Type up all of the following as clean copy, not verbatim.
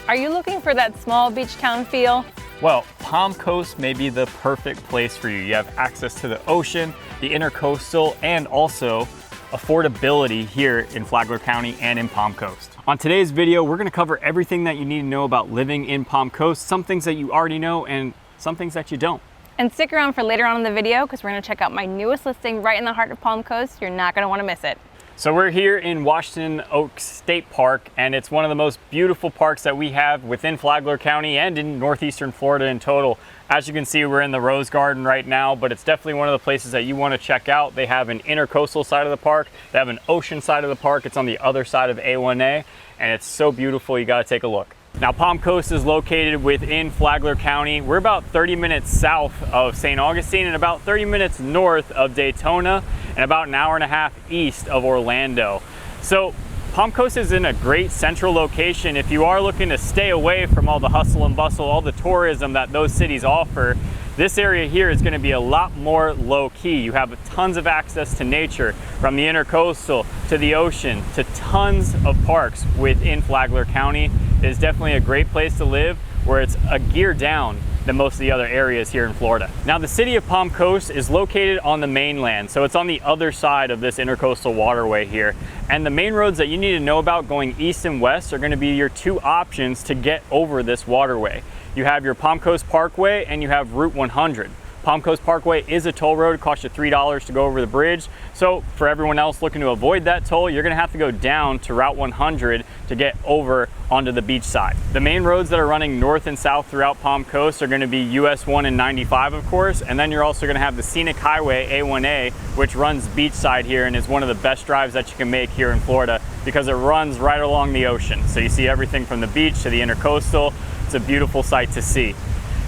Are you looking for that small beach town feel? Well, Palm Coast may be the perfect place for you. You have access to the ocean, the intercoastal, and also affordability here in Flagler County and in Palm Coast. On today's video, we're gonna cover everything that you need to know about living in Palm Coast, some things that you already know and some things that you don't. And stick around for later on in the video because we're gonna check out my newest listing right in the heart of Palm Coast. You're not gonna wanna miss it. So we're here in Washington Oaks State Park, and it's one of the most beautiful parks that we have within Flagler County and in northeastern Florida in total. As you can see, we're in the Rose Garden right now, but it's definitely one of the places that you want to check out. They have an intercoastal side of the park, they have an ocean side of the park. It's on the other side of A1A, and it's so beautiful, you got to take a look. Now, Palm Coast is located within Flagler County. We're about 30 minutes south of St. Augustine and about 30 minutes north of Daytona and about an hour and a half east of Orlando. So Palm Coast is in a great central location. If you are looking to stay away from all the hustle and bustle, all the tourism that those cities offer, this area here is going to be a lot more low-key. You have tons of access to nature, from the intercoastal to the ocean to tons of parks within Flagler County. It is definitely a great place to live, where it's a gear down than most of the other areas here in Florida. Now, the city of Palm Coast is located on the mainland, so it's on the other side of this intercoastal waterway here. And the main roads that you need to know about going east and west are going to be your two options to get over this waterway. You have your Palm Coast Parkway and you have Route 100. Palm Coast Parkway is a toll road. It costs you $3 to go over the bridge. So for everyone else looking to avoid that toll, you're gonna have to go down to Route 100 to get over onto the beach side. The main roads that are running north and south throughout Palm Coast are gonna be US 1 and 95, of course, and then you're also gonna have the Scenic Highway, A1A, which runs beachside here and is one of the best drives that you can make here in Florida because it runs right along the ocean. So you see everything from the beach to the intercoastal. It's a beautiful sight to see.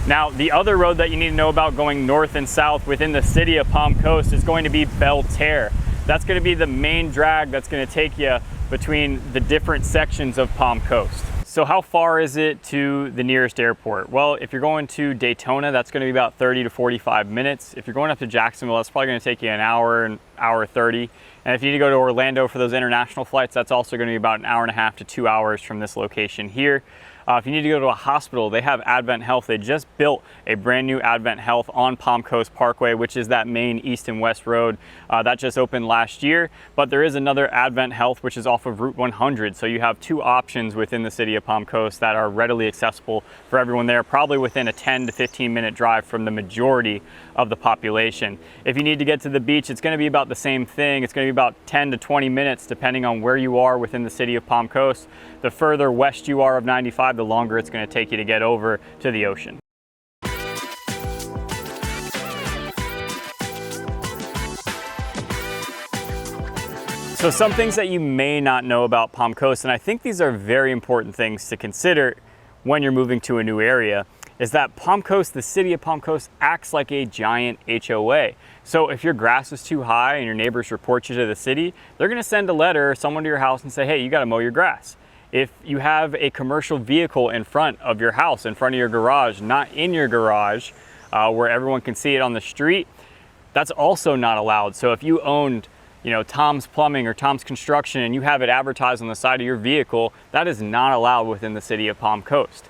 Now, the other road that you need to know about going north and south within the city of Palm Coast is going to be Belterre. That's going to be the main drag that's going to take you between the different sections of Palm Coast. So how far is it to the nearest airport? Well, if you're going to Daytona, that's going to be about 30 to 45 minutes. If you're going up to Jacksonville, that's probably going to take you an hour 30. And if you need to go to Orlando for those international flights, that's also going to be about an hour and a half to 2 hours from this location here. If you need to go to a hospital, they have Advent Health. They just built a brand new Advent Health on Palm Coast Parkway, which is that main east and west road. That just opened last year, but there is another Advent Health, which is off of Route 100. So you have two options within the city of Palm Coast that are readily accessible for everyone there, probably within a 10 to 15 minute drive from the majority of the population. If you need to get to the beach, it's going to be about the same thing. It's going to be about 10 to 20 minutes, depending on where you are within the city of Palm Coast. The further west you are of 95, the longer it's going to take you to get over to the ocean. So some things that you may not know about Palm Coast, and I think these are very important things to consider when you're moving to a new area, is that Palm Coast, the city of Palm Coast, acts like a giant HOA. So if your grass is too high and your neighbors report you to the city, they're going to send a letter or someone to your house and say, hey, you got to mow your grass. If you have a commercial vehicle in front of your house, in front of your garage, not in your garage, where everyone can see it on the street, that's also not allowed. So if you owned, Tom's Plumbing or Tom's Construction and you have it advertised on the side of your vehicle, that is not allowed within the city of Palm Coast.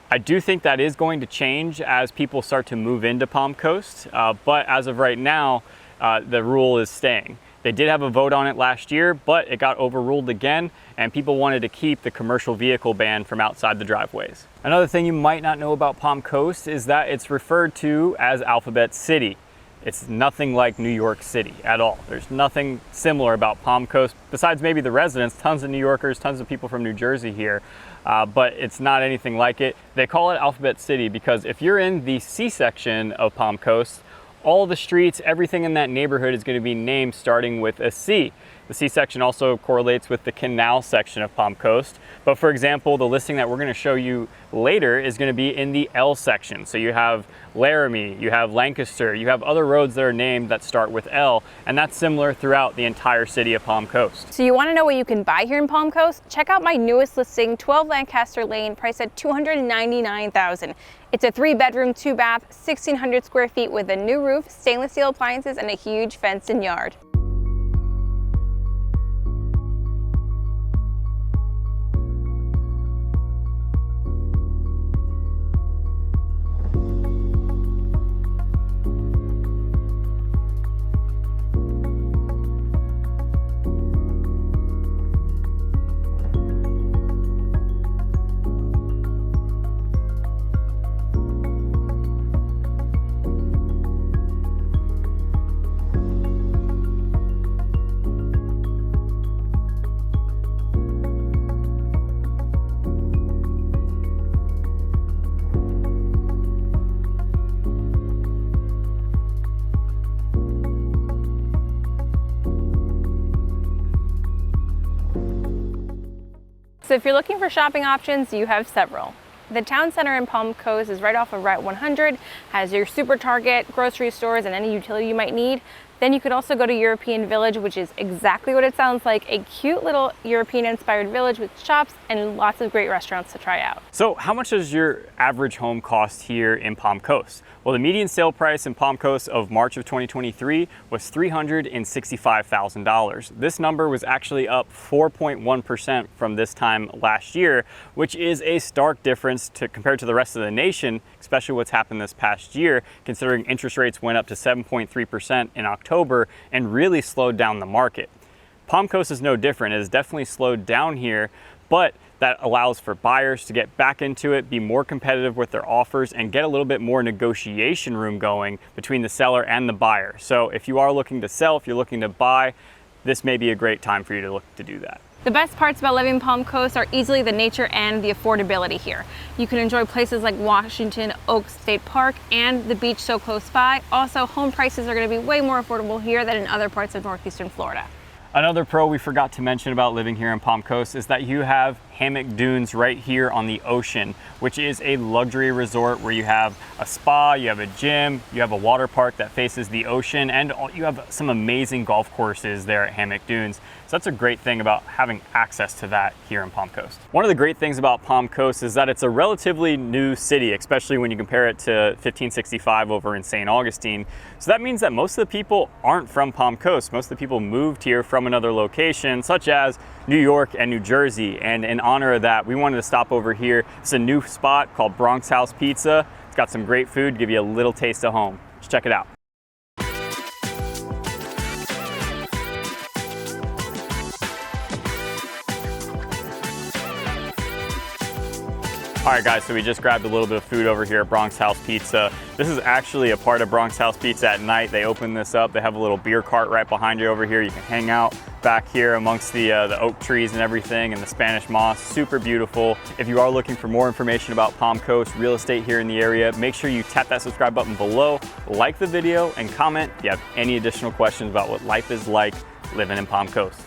I do think that is going to change as people start to move into Palm Coast, but as of right now, the rule is staying. They did have a vote on it last year, but it got overruled again, and people wanted to keep the commercial vehicle ban from outside the driveways. Another thing you might not know about Palm Coast is that it's referred to as Alphabet City. It's nothing like New York City at all. There's nothing similar about Palm Coast, besides maybe the residents, tons of New Yorkers, tons of people from New Jersey here, but it's not anything like it. They call it Alphabet City because if you're in the C section of Palm Coast, all the streets, everything in that neighborhood is going to be named starting with a C. The C section also correlates with the canal section of Palm Coast. But for example, the listing that we're going to show you later is going to be in the L section. So you have Laramie, you have Lancaster, you have other roads that are named that start with L, and that's similar throughout the entire city of Palm Coast. So you want to know what you can buy here in Palm Coast? Check out my newest listing, 12 Lancaster Lane, priced at $299,000. It's a 3-bedroom, 2-bath, 1,600 square feet with a new roof, stainless steel appliances, and a huge fenced-in yard. So if you're looking for shopping options, you have several. The town center in Palm Coast is right off of Route 100, has your super Target, grocery stores, and any utility you might need. Then you could also go to European Village, which is exactly what it sounds like, a cute little European-inspired village with shops and lots of great restaurants to try out. So how much does your average home cost here in Palm Coast? Well, the median sale price in Palm Coast of March of 2023 was $365,000. This number was actually up 4.1% from this time last year, which is a stark difference compared to the rest of the nation, especially what's happened this past year, considering interest rates went up to 7.3% in October and really slowed down the market. Palm Coast is no different. It has definitely slowed down here, but that allows for buyers to get back into it, be more competitive with their offers, and get a little bit more negotiation room going between the seller and the buyer. So if you are looking to sell, if you're looking to buy, this may be a great time for you to look to do that. The best parts about living in Palm Coast are easily the nature and the affordability here. You can enjoy places like Washington Oaks State Park and the beach so close by. Also, home prices are going to be way more affordable here than in other parts of northeastern Florida. Another pro we forgot to mention about living here in Palm Coast is that you have Hammock dunes right here on the ocean, which is a luxury resort where you have a spa, you have a gym, you have a water park that faces the ocean, and you have some amazing golf courses there at Hammock Dunes. So that's a great thing about having access to that here in Palm Coast. One of the great things about Palm Coast is that it's a relatively new city, especially when you compare it to 1565 over in St. Augustine. So that means that most of the people aren't from Palm Coast. Most of the people moved here from another location, such as New York and New Jersey. And in honor of that, we wanted to stop over here. It's a new spot called Bronx House Pizza. It's got some great food, give you a little taste of home. Let's check it out. All right guys, so we just grabbed a little bit of food over here at Bronx House Pizza. This is actually a part of Bronx House Pizza at night. They open this up. They have a little beer cart right behind you over here. You can hang out back here amongst the oak trees and everything and the Spanish moss. Super beautiful. If you are looking for more information about Palm Coast real estate here in the area, make sure you tap that subscribe button below, like the video, and comment if you have any additional questions about what life is like living in Palm Coast.